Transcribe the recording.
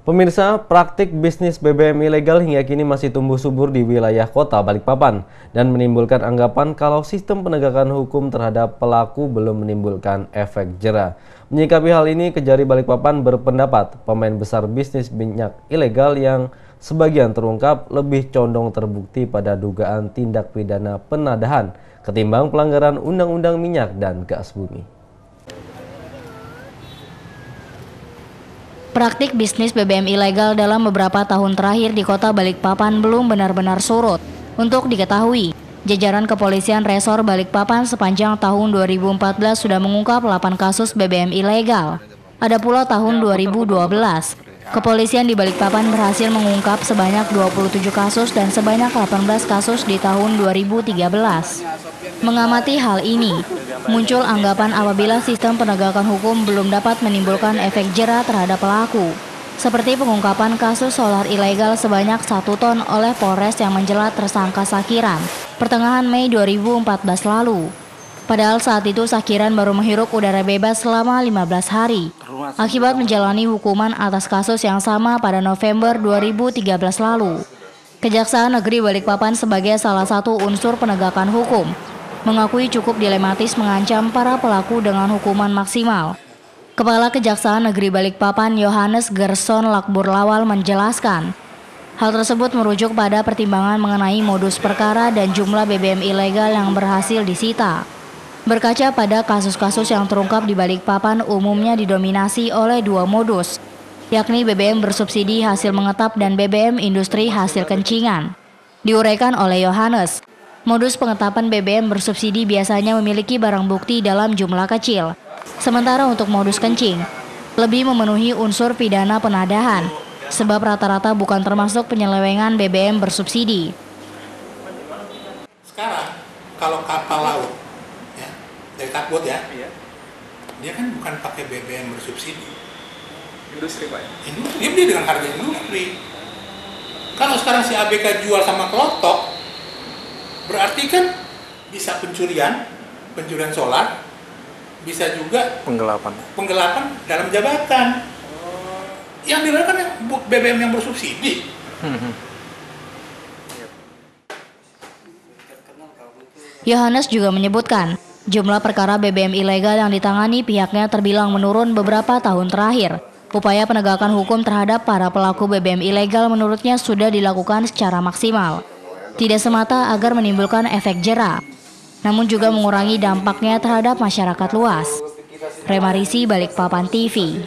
Pemirsa, praktik bisnis BBM ilegal hingga kini masih tumbuh subur di wilayah kota Balikpapan dan menimbulkan anggapan kalau sistem penegakan hukum terhadap pelaku belum menimbulkan efek jera. Menyikapi hal ini, Kejari Balikpapan berpendapat pemain besar bisnis minyak ilegal yang sebagian terungkap lebih condong terbukti pada dugaan tindak pidana penadahan ketimbang pelanggaran Undang-Undang Minyak dan Gas Bumi. Praktik bisnis BBM ilegal dalam beberapa tahun terakhir di kota Balikpapan belum benar-benar surut. Untuk diketahui, jajaran kepolisian Resor Balikpapan sepanjang tahun 2014 sudah mengungkap 8 kasus BBM ilegal. Ada pula tahun 2012, kepolisian di Balikpapan berhasil mengungkap sebanyak 27 kasus dan sebanyak 18 kasus di tahun 2013. Mengamati hal ini, muncul anggapan apabila sistem penegakan hukum belum dapat menimbulkan efek jera terhadap pelaku, seperti pengungkapan kasus solar ilegal sebanyak 1 ton oleh Polres yang menjerat tersangka Sakiran pertengahan Mei 2014 lalu. Padahal saat itu Sakiran baru menghirup udara bebas selama 15 hari, akibat menjalani hukuman atas kasus yang sama pada November 2013 lalu. Kejaksaan Negeri Balikpapan sebagai salah satu unsur penegakan hukum mengakui cukup dilematis mengancam para pelaku dengan hukuman maksimal. Kepala Kejaksaan Negeri Balikpapan Yohanes Gerson Lakbur Lawal menjelaskan, hal tersebut merujuk pada pertimbangan mengenai modus perkara dan jumlah BBM ilegal yang berhasil disita. Berkaca pada kasus-kasus yang terungkap di Balikpapan umumnya didominasi oleh 2 modus, yakni BBM bersubsidi hasil mengetap dan BBM industri hasil kencingan. Diuraikan oleh Yohanes, modus pengetapan BBM bersubsidi biasanya memiliki barang bukti dalam jumlah kecil. Sementara untuk modus kencing, lebih memenuhi unsur pidana penadahan, sebab rata-rata bukan termasuk penyelewengan BBM bersubsidi. Sekarang, kalau kapal laut, ya, dari takbot ya, dia kan bukan pakai BBM bersubsidi. Industri, Pak. Industri, dia beli dengan harga industri. Kalau sekarang si ABK jual sama kelotok, berarti kan bisa pencurian solar, bisa juga penggelapan dalam jabatan. Yang dilakukan BBM yang bersubsidi. Yohanes juga menyebutkan, jumlah perkara BBM ilegal yang ditangani pihaknya terbilang menurun beberapa tahun terakhir. Upaya penegakan hukum terhadap para pelaku BBM ilegal menurutnya sudah dilakukan secara maksimal. Tidak semata agar menimbulkan efek jera, namun juga mengurangi dampaknya terhadap masyarakat luas. Remarisi, Balikpapan TV.